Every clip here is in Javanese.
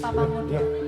Papa Muda.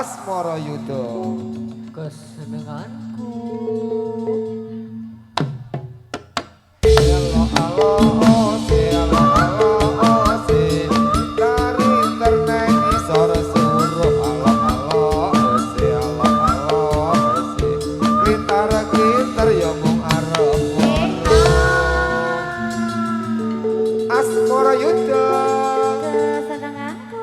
Asmara Yuda kesenenganku Asmara Yuda kesenenganku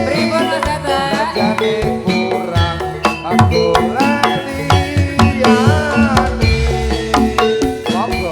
Pripun Mas Tata? Jane kurang aku laliani. Monggo.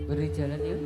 Beri jalan yuk.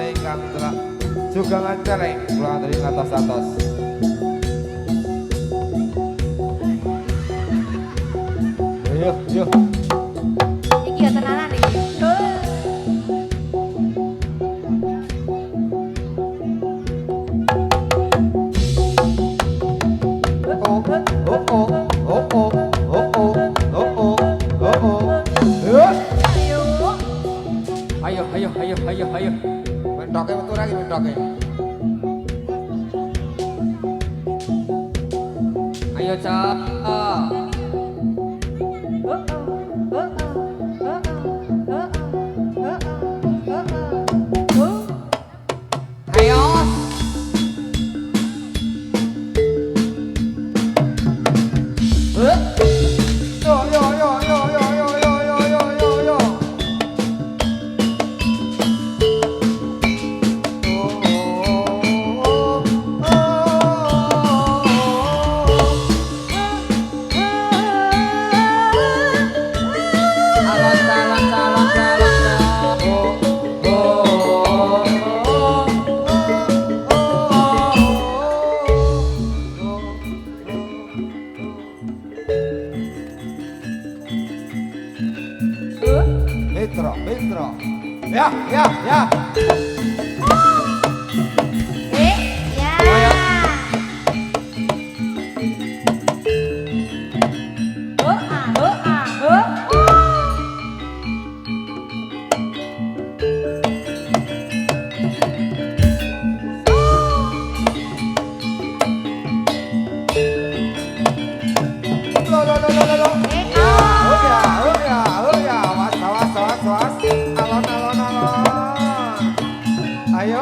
Sami ingkang celak jugangan celeng kula aturi ngatos-atos. Yo. Iki ya tenanan iki. Ayo. Mentoke metu lagi mentoke. Ayo, Cak. Ayo. Yo. Mitra. Ya. Ya. Ayo. Lo. Ya. Was. Alon. Ayo.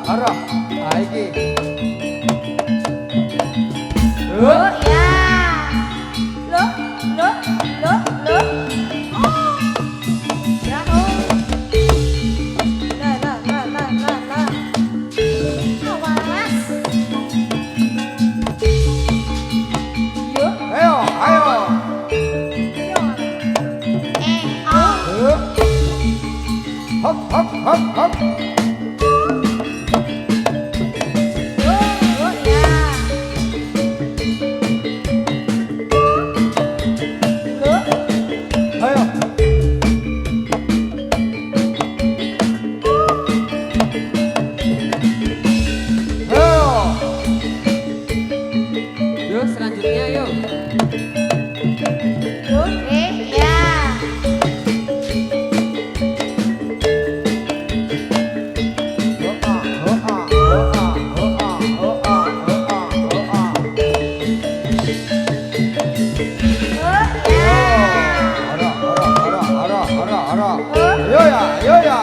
Hara. Iki. Ayo. Hop. Ayo. Yuk, selanjutnya yuk. Yo ya.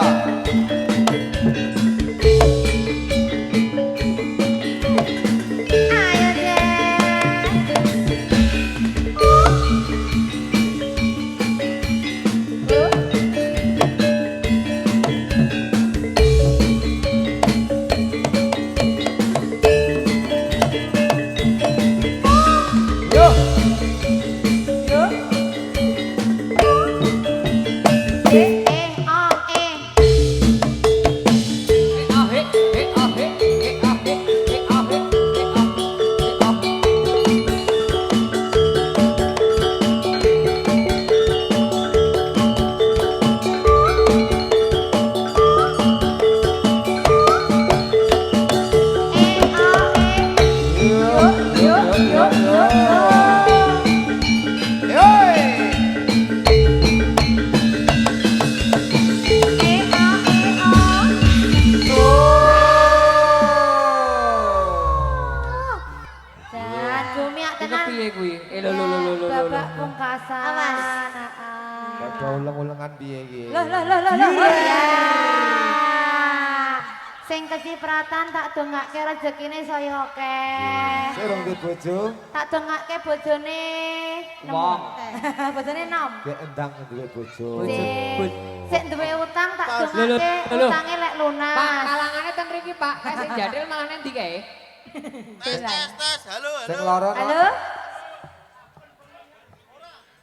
piye kuwi? Lho. Babak pungkasan. Ada ulang-ulangan piye iki? Loh. Sing kecipratan tak dongake rezekine saya akeh. Sing rong duwe bojo, Tak dongake bojone Wong. Bojone nom. gek endang duwe bojo. Sik duwe utang tak Lho. dongake utange lek lunas. Pak, kalangane ten mriki, Pak. Kae sing jadil malah endi kae? Tes. Halo. Sing lara. Halo?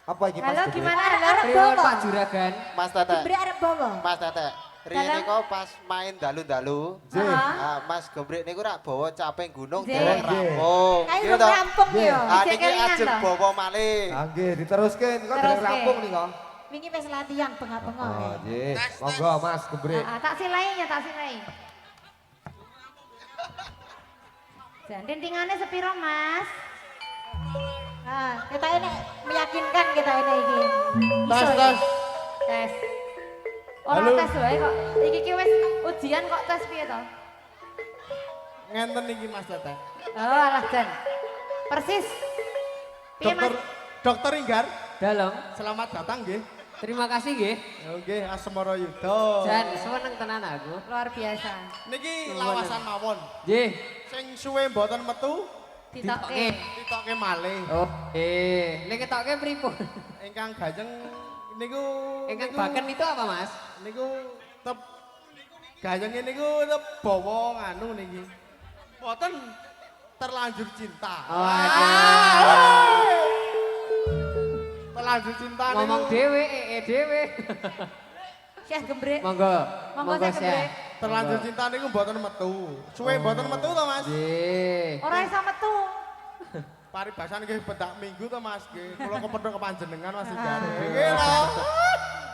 Apa iki Mas? Halo Gede? gimana? Halo? Priwon Pak Juragan. Mas Tete. Beri arep bawa. Mas Tete. Rene kok pas main dalu-dalu. Nggih. Heeh. Mas Gembrek niku rak bawa caping gunung Nggih. dereng rampung. Kayak Nggih belum toh? rampung Nggih. ya. Niki kelingan ajeng toh? bawa malih. Ah, nggih, diteruskan. Kok Terus, dereng rampung nih kok. Wingi wis latihan bengak-bengok. Oh, nggih. Tes, tes. Monggo Mas Gebrek. Tak silainya, tak silai. Jan tintingannya sepiro, Mas? Nah, kita ini meyakinkan kita ini iki. Tes, Iso, tes. Tes. Ora Halo. tes wae kok. Iki wis ujian kok tes piye to? Ngenten iki Mas Tete. Oh, alah Jan. Persis. Piye, Mas? Dokter Inggar, Dalam. selamat datang nggih. Terima kasih nggih. Nggih, Asmara Yuda. Jan, seneng tenan aku. Luar biasa. Niki lawasan mawon. Nggih. Sing suwe mboten metu Ditokke. ditoke malih. Oh, nek ketoke pripun? Ingkang gajeng niku Ingkang baken itu apa, Mas? niku tep gajeng niku tep bawa nganu niki. Mboten terlanjur cinta. Oh, aduh. Terlanjur cinta niku. Ngomong dhewe, dhewe. Syekh Gembrek. Monggo. Monggo, Syekh Gembrek. Terlanjur cinta niku mboten metu. Suwe mboten metu to Mas? Nggih. Ora iso metu. Paribasan nggih bedak minggu to Mas nggih. Kula kepethuk kepanjenengan Mas Inggar. Nggih lho.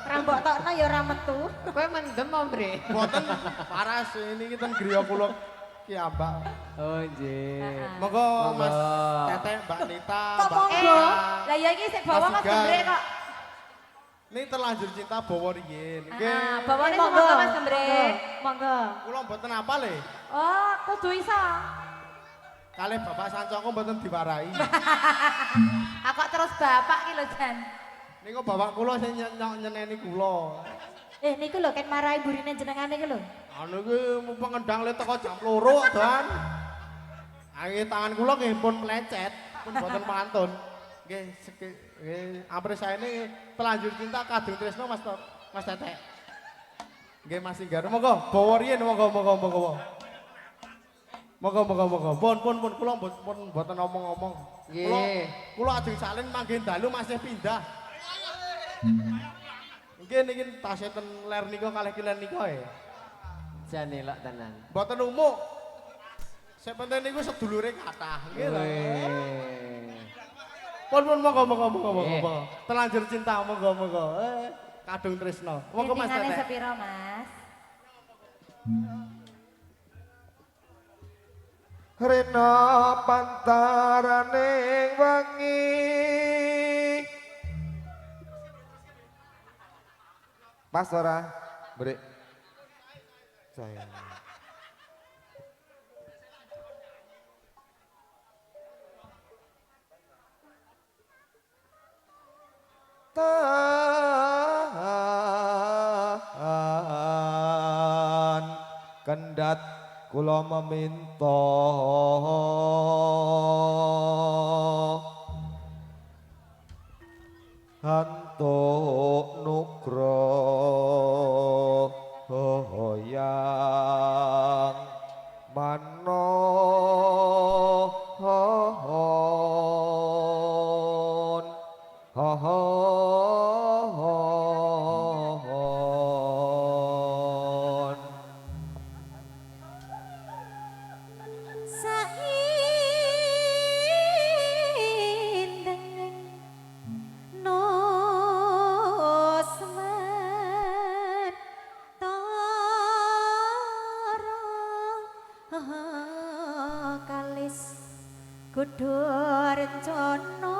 Rambok tokno ya ora metu. Kowe mendem apa, Bre? Mboten paras ini kita griya kula ki ambak. Oh, nggih. Monggo Monggo. Mas Tete, Mbak Nita, Kok Mbak monggo? Lah ya iki sik bawa Mas Mas Gembrek kok. Ini terlanjur cinta bawa riyin. Nggih. Bawane Monggo. semoga Mas Gembrek. Monggo. Kula mboten apal e. Oh, kudu iso. Kalih Bapak Sancoko mboten diwarai. Aku terus bapak ki lho Jan. Niku bapak kula sing nyeneni kula. Niku lho kan marahi burine jenengan iki lho. Anu ki mumpung ngendang le teko jam 2 kok, Dan. Nggih tangan kula nggih pun melecet, pun mboten pantun. Nggih, nggih ampres saene telanjur cinta kadung tresno Mas Tete. Nggih Mas Inggar, monggo bawa riyin monggo. Monggo. Pun kula mboten omong-omong. Nggih. Kula ajeng salin mangke dalu masih pindah. Nggih niki tasih ten ler nika kalih kilen nika e. Jan elok tenan. Mboten umuk. Sing penting niku sedulure kathah. Nggih lho. Weh. Pun monggo. Nggih. Telanjur cinta monggo. Kadung tresno. Monggo Mas Tintingane Tete. sepiro, Mas? Rena pantaraning wengi. Pas ora? Brek. Sayang. Tahan kendat kula meminta hantuk nugroho yang manohon hohon Saindeng nosman tara kalis kudu rencana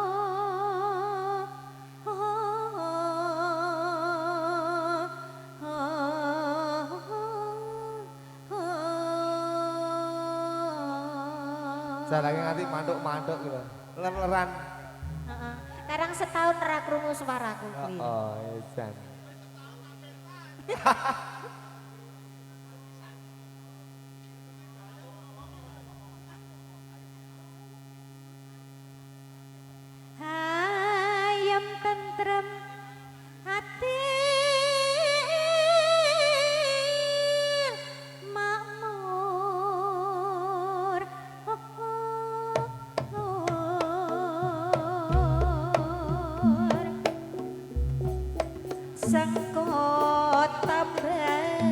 Sarange nganti mantuk-mantuk gitu. Ler-leran. Heeh. Karang setahun ra krungu suaraku kuwi. Oh, jan. Hayam tentrem ati makmur sengkot tambah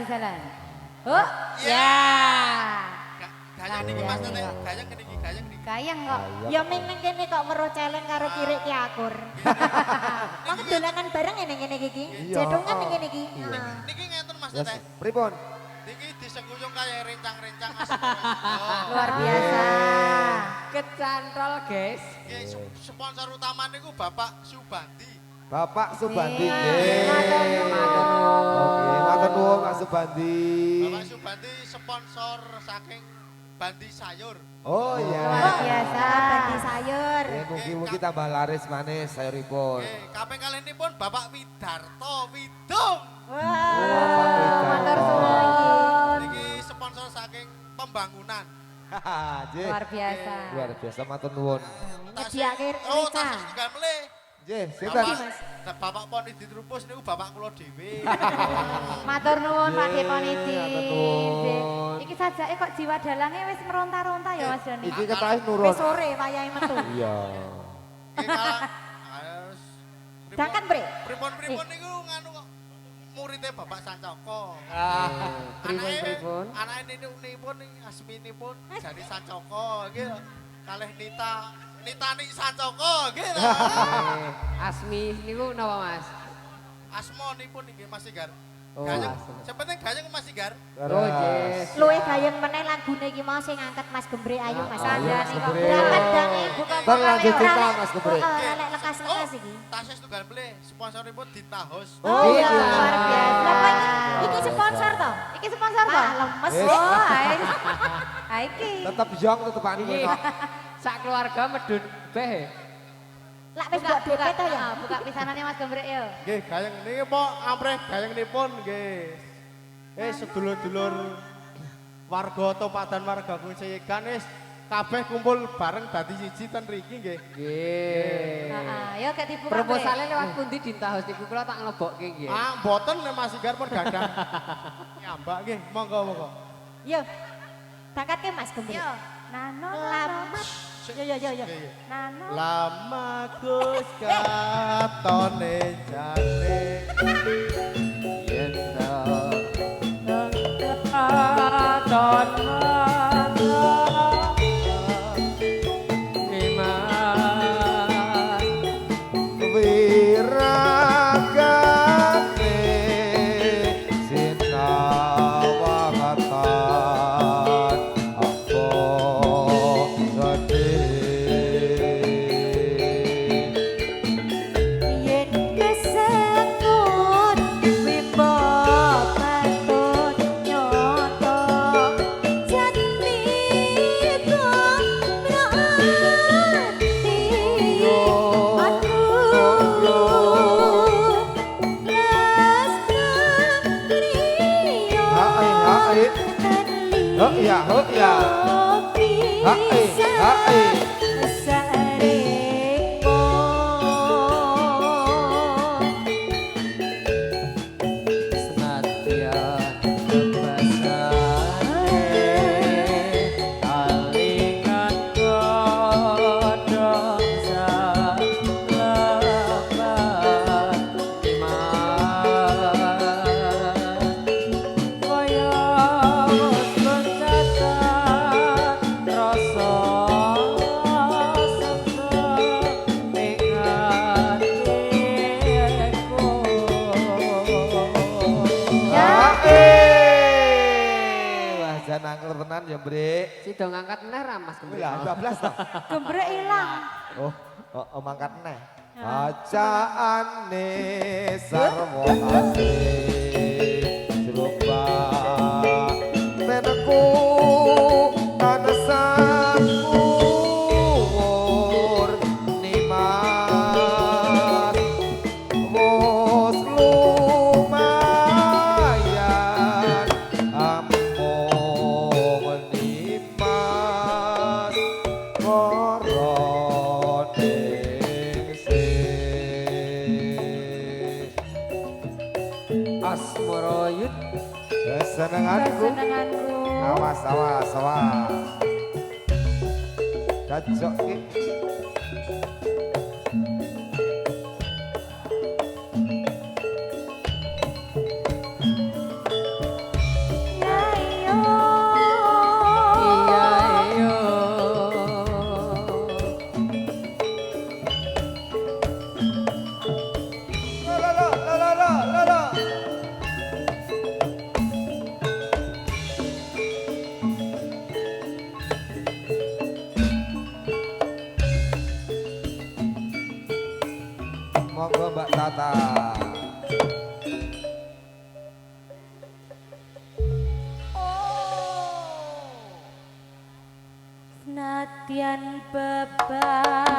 pisanan. Oh, ya. Gayang niki Mas Tete, gayang niki, gayang niki. Kayang kok. Ya ming ning kene kok weruh celeng karo kirik ki akur. Wong dolanan bareng ngene iki. Iya. Jedongan ning kene iki. Niki ngenten Mas Ya, Tete. pripun? Niki disengkuyung kaya rencang-rencang Mas. Luar biasa. Kecantol, guys. Nggih, sponsor utama niku Bapak Subandi. Bapak Subandi. Iya. nggih. Matur nuwun. Oke, matur nuwun Pak Subandi. Bapak Subandi sponsor saking Bandi Sayur. Oh iya. Luar biasa. Bandi sayur. Mugi-mugi tambah laris manis sayuripun. Nggih, kaping kalih nipun Bapak Widarto Widung. Wah. Matur suwun. Niki sponsor saking pembangunan. Haha, Nggih. Luar biasa. Luar biasa matur nuwun. Nyediake Oh, rica. tas tunggal melih. Nggih, sinten? Bapak Pon Idi Trupus niku bapak kula dhewe. Matur nuwun Pak Yeay, Deponidi. matur nuwun. Iki sajake kok jiwa dalange wis meronta-ronta ya Mas Doni. Iki ketahe nurun. Wis sore wayahe metu. Iya. Nggih kalah. Dangkan, Bre. Pripun-pripun niku nganu kok muridnya Bapak Sancoko. Pripun-pripun. Anake ninipun asminipun Jani Sancoko nggih. Kalih Nitani Sancoko nggih. Asmi niku napa Mas? Asmonipun nggih Mas Sigar. Oh, Gayeng, asma. sepenting gayeng Mas Sigar. Oh, yes. Luwih gayeng meneh lagune iki mau sing ngangkat Mas Gembre ayo Mas. Ah, iya, Mas Sandane kok Gembre. berangkat dange buka Ntar lanjut cerita Mas Gembre. Lek lekas-lekas iki. Tases tunggal melih sponsoripun Dita House. Oh iya, Iya. luar biasa. Lah kok iki sponsor to? Iki sponsor to? Wah, lemes. Oh, hai. Ha iki. Tetep jong tetep anu Iki kok. sak keluarga medun beh. Lah wis mbok DP to ya? Buka pisanannya Mas Gembrek yo. Nggih, gayeng niki po amrih gayeng nipun nggih. Sedulur-dulur warga Topadan warga Kuncikan wis kabeh kumpul bareng dadi siji ten riki nggih. Nggih. Heeh, yo gak dibuka. Proposalnya lewat pundi Dintahos niku kula tak nglebokke nggih. Ah, mboten nek Mas Sigar pun gadah. Nyambak nggih, monggo. Yo. Tangkatke Mas Gembre. Yo. Nano Lama. Yo. Nggih. Nano. Lama Gus katone jane Yen ta Wiragane sinawangatan apa gede. Yen kesengkut wimbo patut nyoto jati kok berarti aku Hai. Oh iya, oh iya. Hai. senadyan kebasane kalingan kodhong salamat kaya wis kencatan rasa seneng ning atiku. Wah, jan angker tenan ya, Bre. Sido ngangkat meneh ra Mas Gembrek. Lah, 12 toh. Gembrek ilang. Oh, mangkat neh. Bacaane sarwa asih jeroba teneku tanesaku nimas wos lumayan amung nimas koroning Asmara Yud kesenenganku Senenganku. awas gajok ki Monggo Mbak Tata. Nadyan bebasane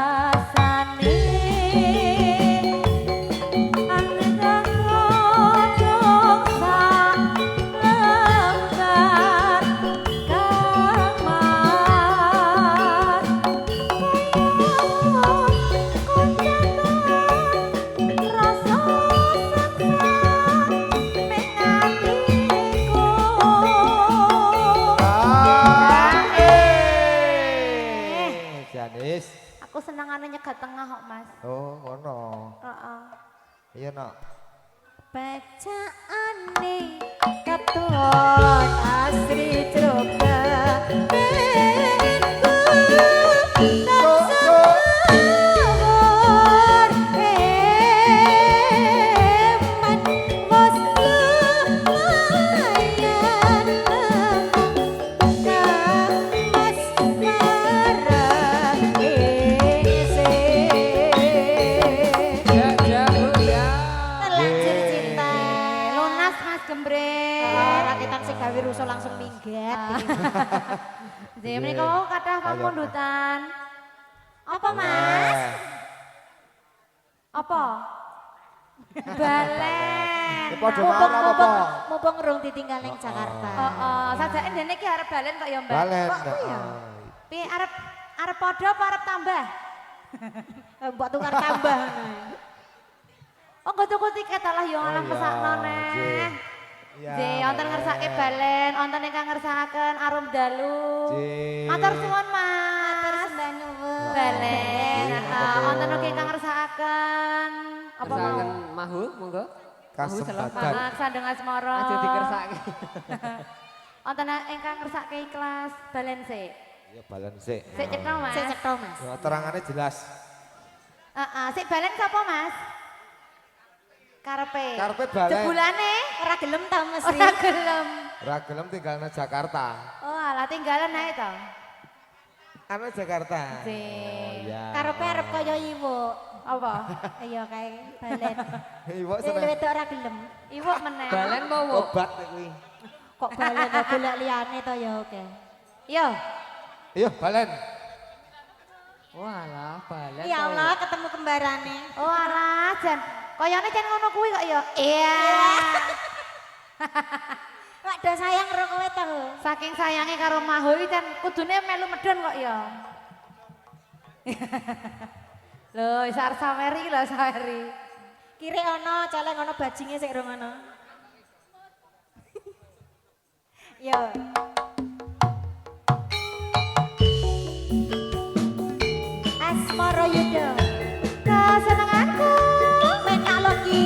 anggap kodok sak lembar kamar konjatan rasa saksa mengatiku. Janis. Aku senengane nyegat tengah kok, Mas. Oh, ngono. Heeh. Iya, Nok. Bacaane katon asri coba Terlanjur cinta. lunas Mas Gembreng. Rakitan sing gawe rusuh langsung minggat. Jadi menika mau kathah pamundutan. Apa Mas? Eh, Apa? Balen. Ini padha mawon apa apa? Mumpung rung ditinggal ning Jakarta. Heeh, sajake dene iki arep balen kok ya, Mbak. Balen. Kok kuwi ya? Piye arep padha apa arep tambah? Mbok tukar tambah. Oh, nggo tuku tiket lah yo alang iya, mesakno neh. Iya, Ji, wonten ngersake balen, wonten ingkang ngersakaken arum dalu. Ji. Matur suwun, Matur Mas. sembah nyuwun. Balen, Ji, heeh, matur. wonten ugi ingkang ngersakaken apa mau? Kersakan mahu, monggo. Kasempatan. Maaf sandeng asmara. Aja dikersake. Wonten ingkang ngersake kelas balen sik. Iya, balen sik. Sik cetha, Mas. Sing cetha, Mas. Ya, terangannya jelas. Heeh, sik balen sapa, Mas? Karepe. Karepe balen. Jebulane Ora gelem ta mesti. ora gelem. Ora gelem tinggalna Jakarta. Oh, alah tinggalan ae to. Ana Jakarta. Si. Oh, iya. Karepe arep kaya iwuk. Apa? Iya kae balen. Iwak Sing seneng wedok ora gelem. Iwuk meneh. Balen mau wo. obat nek kuwi. Kok balen kok golek liyane to ya oke. Yo. Iya, balen. Walah, balen. Ya mau. Allah ketemu kembarane. Oh, alah jan. Kayane jan ngono kuwi kok ya. Iya. Wak do sayang karo kowe to. Saking sayange karo Mahu iki jan kudune melu medhon kok ya. Lho, isar saweri lho saweri. Kiri ana, celeng ana bajinge sik rong ana. Yo. Asmara Yuda. Kesenenganku. Menak loki.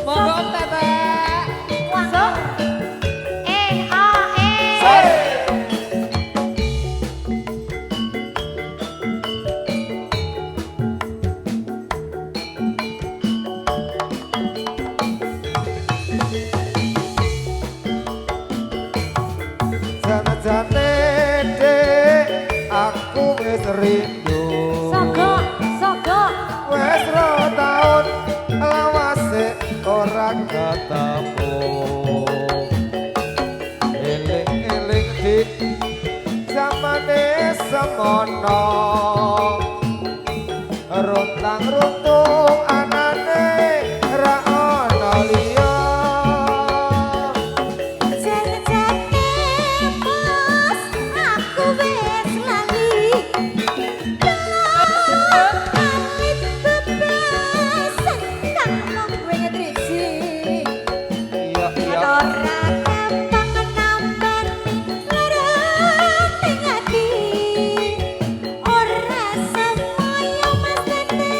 Monggo Tete. Masuk. A. Jane-jane dek aku wis rindu. Sogok, sogok. Wes ro taun lawase ora ketemu. Eling-eling di zamane semono. Runtang-runtung anane ra ono liya. Jane-jane mas aku wis lali. Kalit bebasan kang mung kowe ngetriksi. Iya iya. Ora gampang nambani larang ati. Ora semoyo mas tete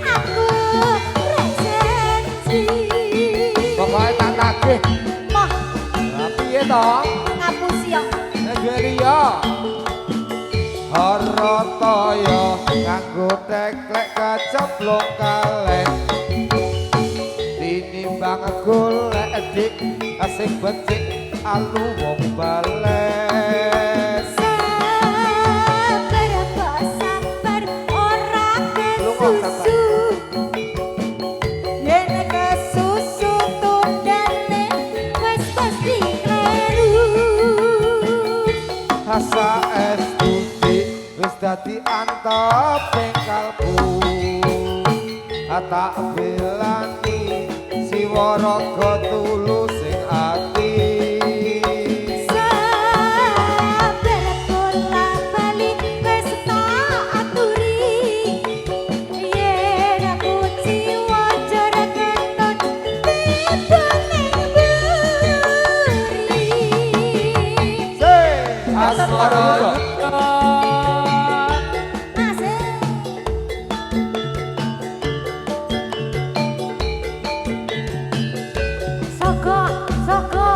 aku resensi. Pokoke tak tagih. Mah Lah piye to? ngapusi yo. Nek duwe liya. Harataya nganggo teklek kaceplok kaleng. Tinimbang golek dik asing becik alu wong bales. Sabar kok sabar ora Lunga, kesusu. dadi anteping kalbu tak belani siwa raga tulus sing ati Sabar bola-bali wis tak aturi yen aku jiwa jare keton tiba ning buri asmara Soko, soko.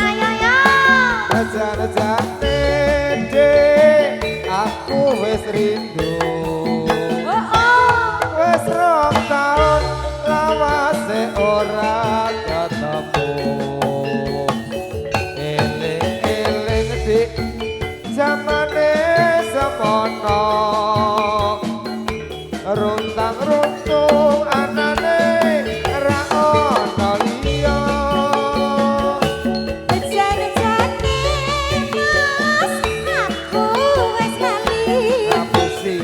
Ayo, ayo. Jan-jane dek aku wis rindu Oh, oh. wis rong taun lawase ora ketemu eling-eling dik jamane semono runtang-runtung anane ra ono liya Jan-jane Mas, aku wis lali. ngapusi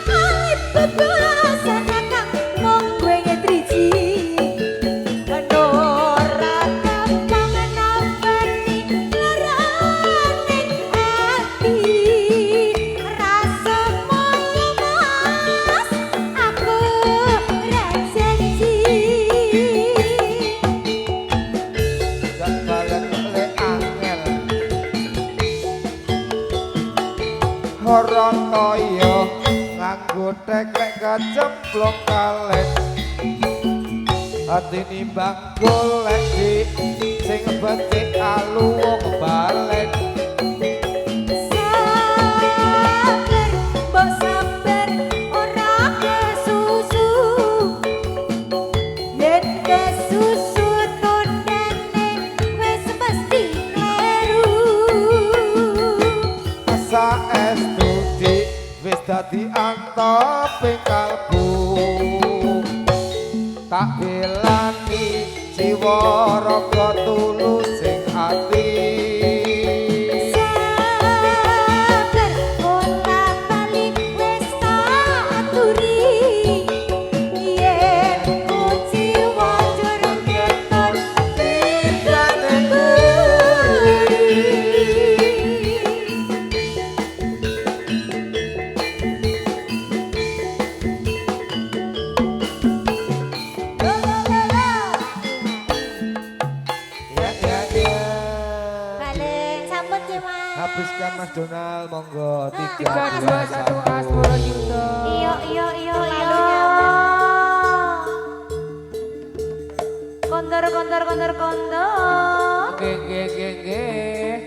Angit bebasan akang mung gue ngetriji. Ora gampang nampani laraning ati. Rasa moyo Mas, aku ra janji. gak balen le angel Horon toyo nganggo teklek kecemplung kalet hati nimbang golek di sing betik alu wong balen Sabar, mbok sabar ora kesusu. Yen kesusu tondane wis mesti kleru. saestu dik wis dadi anteping kalbu tak belani jiwa raga tulus sing ati Sabar bola-bali wis tak aturi. Yen ku jiwa jero keton Tidane buri. ya ya ya Balik sambut ya Mas. habiskan Mas Donald monggo 3 3, 2, 1 Asmoro Cipta. Iyo iyo iyo iyo. Kondor kondor kondor kondor. Nggih.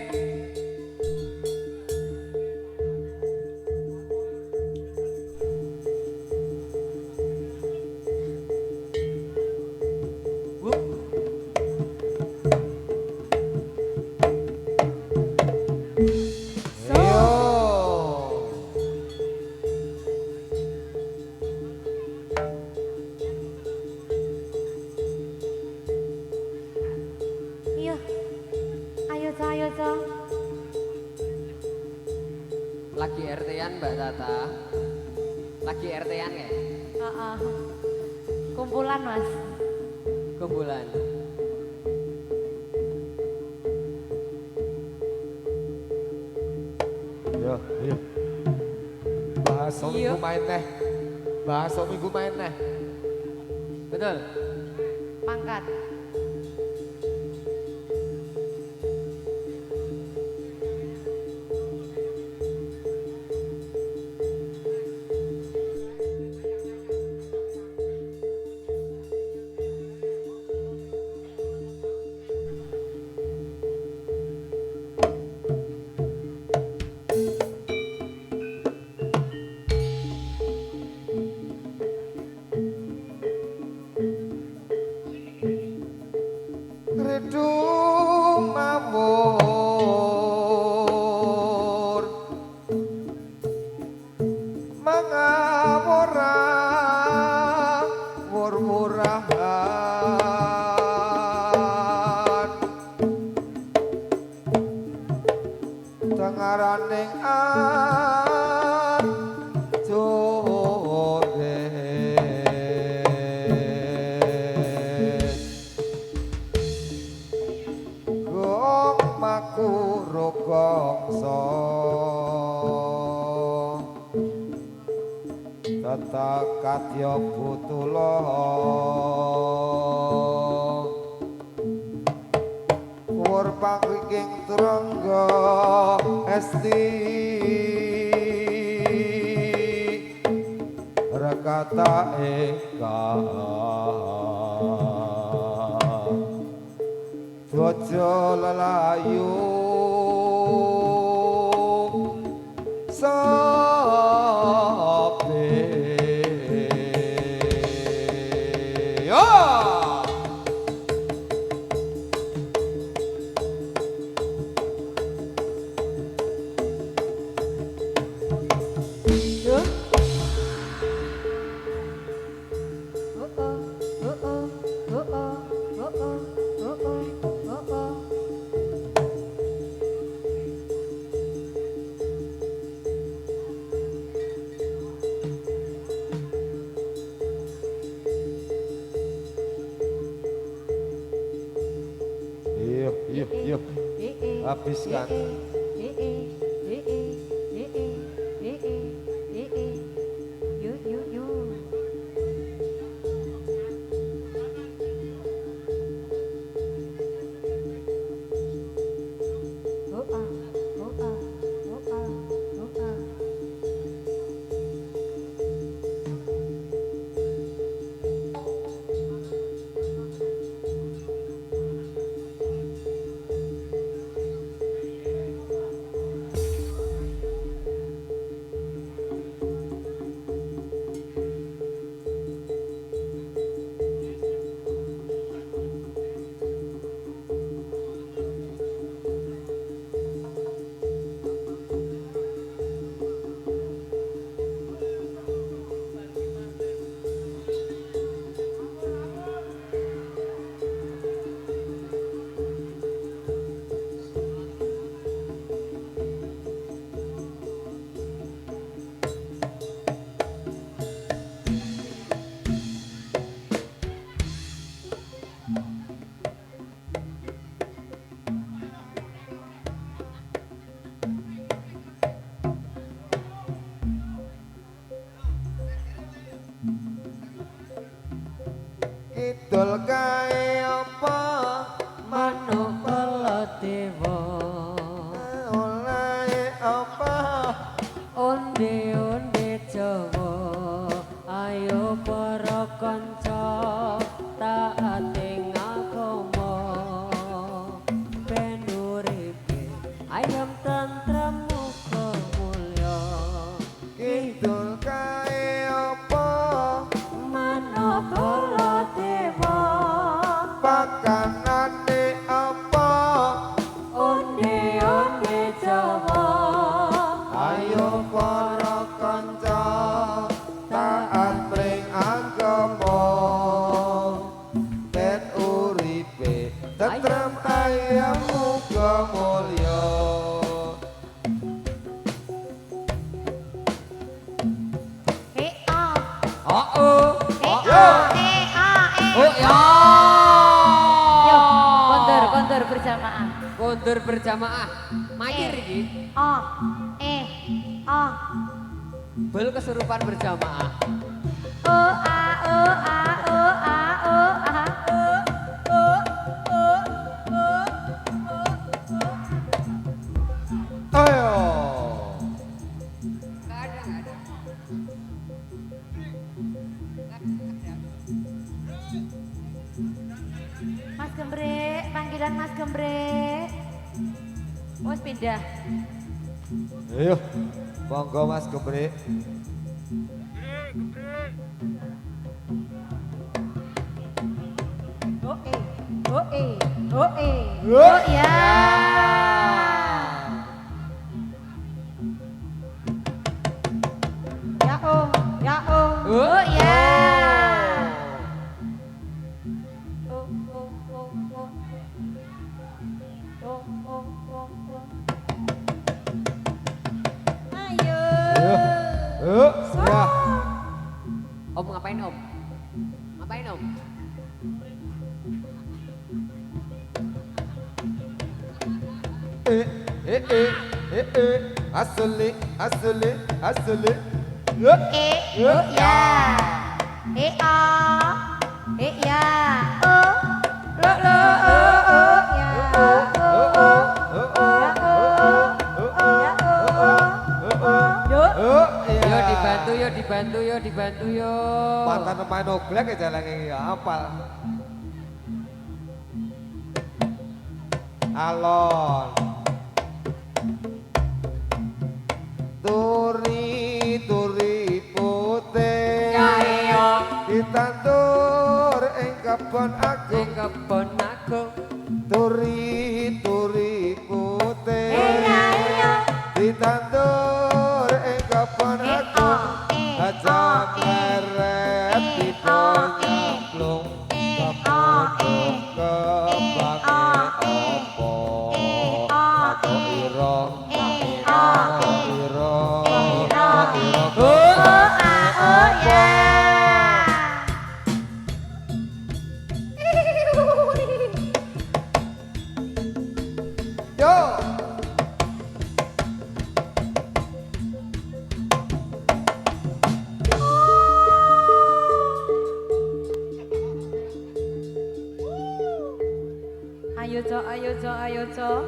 Yo. Iya. Ayo Ca, ayo Ca. Lagi RT-an Mbak Tata. Lagi RT-an ya? Heeh. Kumpulan Mas. Kumpulan. Yo, yo. Bahasa Iya. minggu main neh. Bahasa minggu main neh. Betul. Pangkat. mangapura murmurahan tengaraning tata katya putula umur pangking trangga esti rekata eka dwaja lelayu Yuk, habiskan. Kidul kae apa manuk peledewa oleh apa onde-onde Jawa ayo para kanca taat ing agama ben uripe ayam tentrem muga mulya kidul kae apa manuk peledewa pakanane apa onde-onde Jawa ayo para kanca taat mring agama ben uripe tentrem ayam muga mulya Oh ya. Yuk, kondur berjamaah. Kondur berjamaah. Mayir iki. Bel kesurupan berjamaah. ayo Mas Gembrek, panggilan Mas Gembrek. Wes pindah. ayo monggo Mas Gembrek Oh ya. Ya oh, ya oh. Oh ya. Oh, oh, oh, oh. Oh, oh, oh, oh. Ayo. Ya. Om ngapain om? Ngapain om? Asli. Oh ya. Ah. Ya. Oh. Lo oh. Ya. Oh. Ya. Oh. Yo dibantu yo. Mantan pemain oglek ya jalan ini ya apal. Alon. Turi putih. Ya iya. Ditandur ing kebon Sing agung. kebon agung. Turi putih. Ayo. Ditandur ing kebon agung. Aja meret diponyaplung. Kebodong kebange opo. Atau ira. Oh ya. Yo. Ayo cok.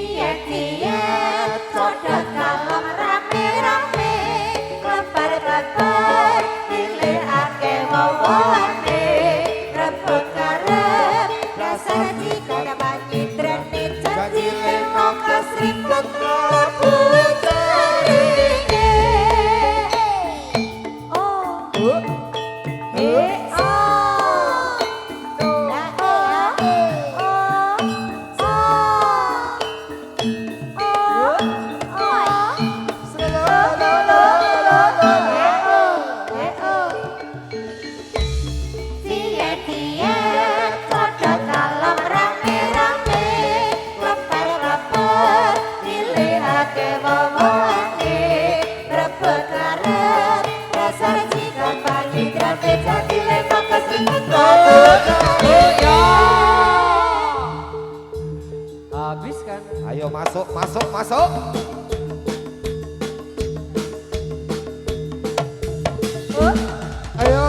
Tiet-tiet sodot kalem rame-rame klebar-klebar dilekake wawone rebut karep rasa jika panyidrane janji leno kesriput rebut taringe oh oh Habis kan? Ayo masuk. Ayo.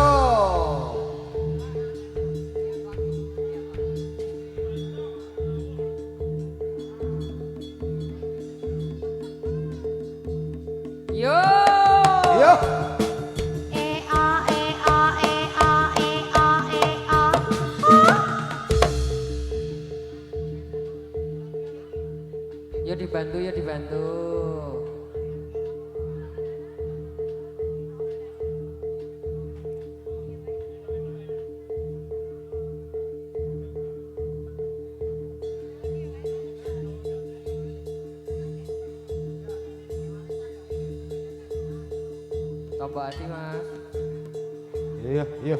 Yo. Yo. Yo dibantu. Tambah hati mas. Iya.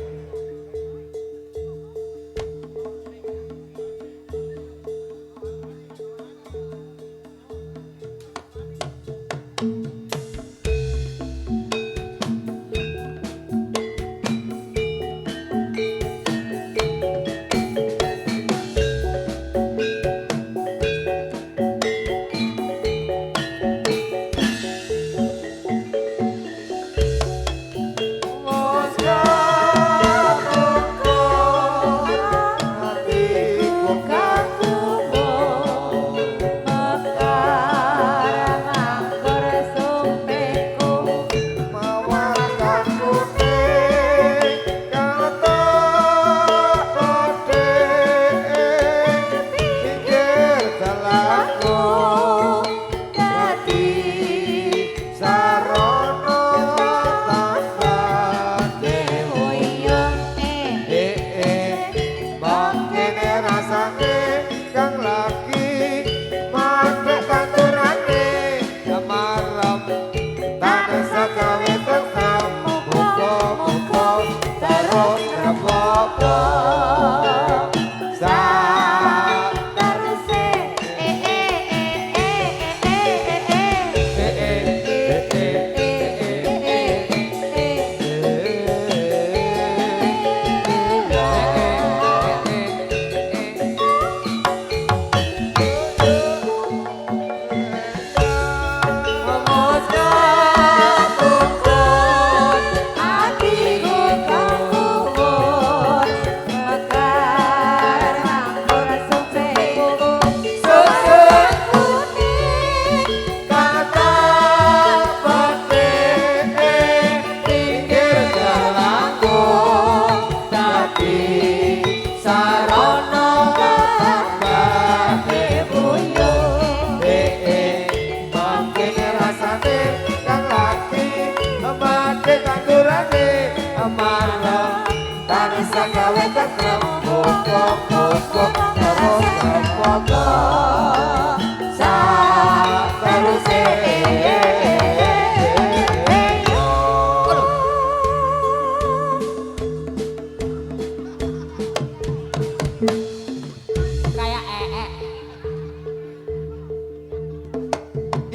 Kayak ee.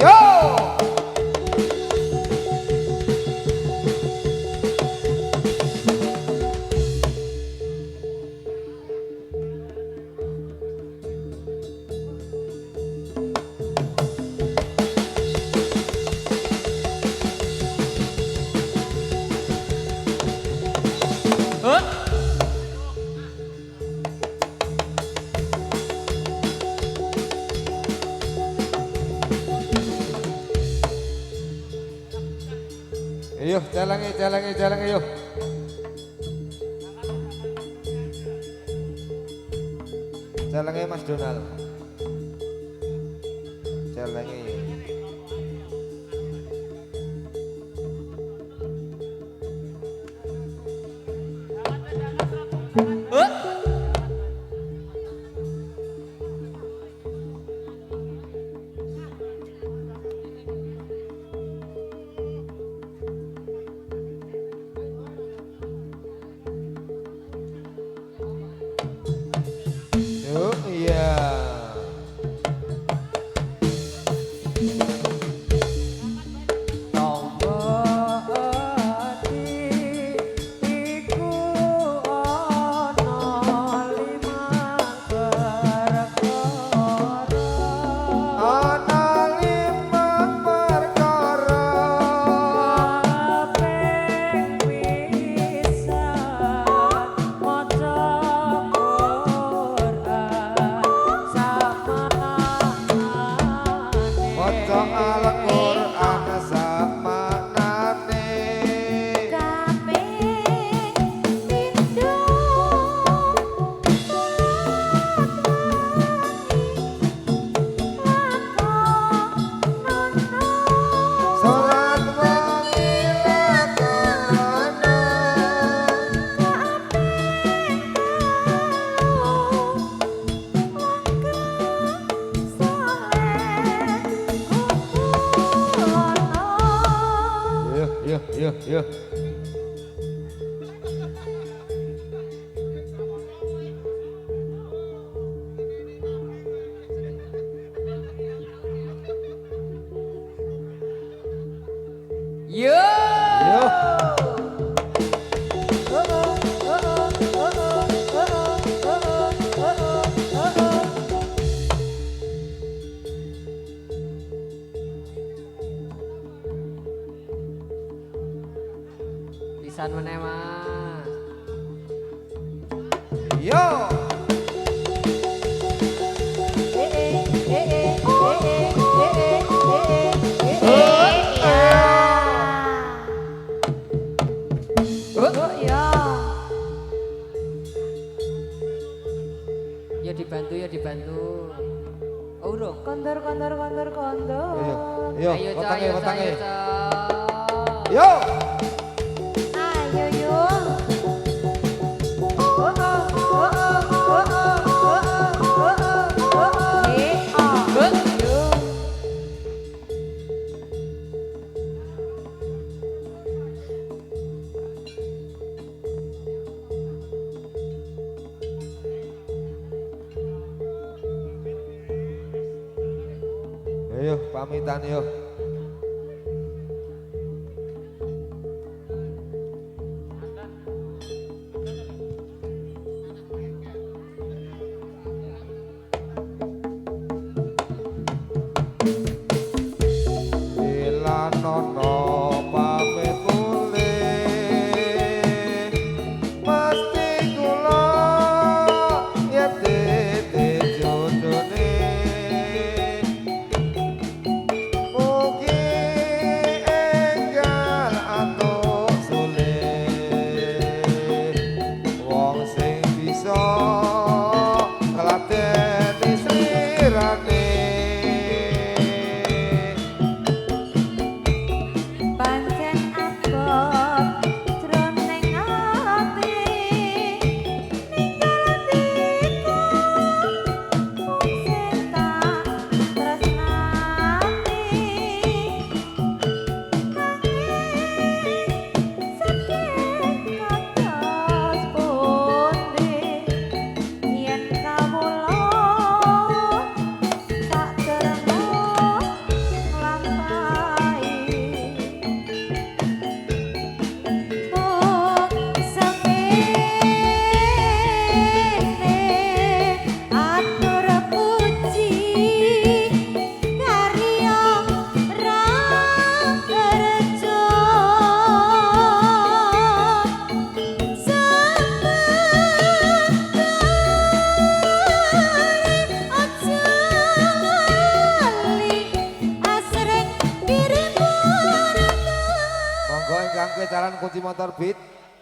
Yo! Ayo, jalangi yuk. Jalangi Mas Donald. Jalangi. Yuk, iya. Ana limang perkara maca Al-Qur'an samanane salat wengi lakonan Yuk. Yo. Pisan meneh Mas. Yo. Ya dibantu. Oh, urung. Kondor. Yo, Ayo, Cok, wetenge, ayo, Cok, wetenge. ayo, Cok. Yo. Ayo yuk. Ayo, pamitan yuk. Bila nono pamit mulih mesti kula ya tete jodone. kecalan kunci motor beat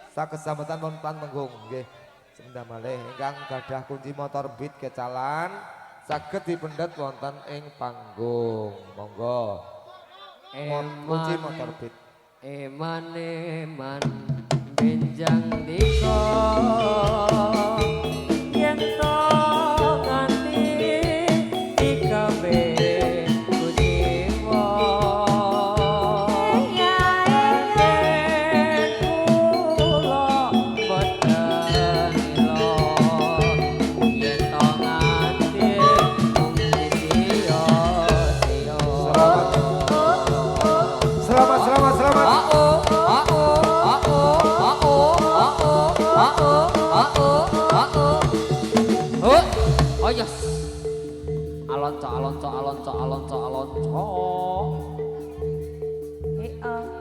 saged sambatan pun panggung nggih. Sendam malih ingkang gadah kunci motor beat kecalan saged dipendet wonten ing panggung. Monggo. Kunci motor beat. Eman benjang diko yen to nganti dikabe kujiwa ya kula boten ilo yen to nganti mung sia Selamat. Oh yes. Alonco. Heo.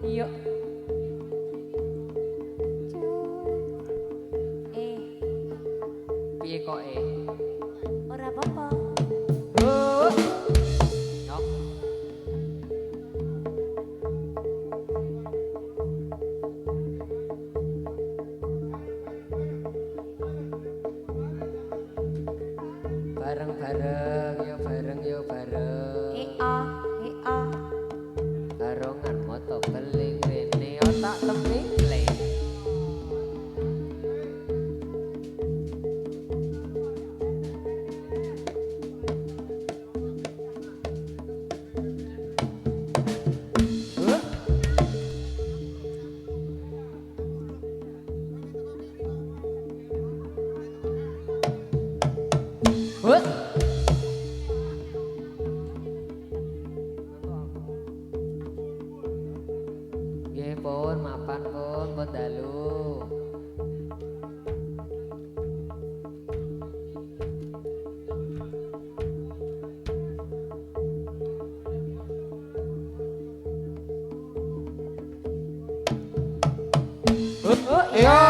Yuk. Piye kok Ora apa-apa. Yok. Bareng yo bareng. Heo. Barongan moto beling rene otak tembing leng. Nggih pun mapan pun dalu. Iya.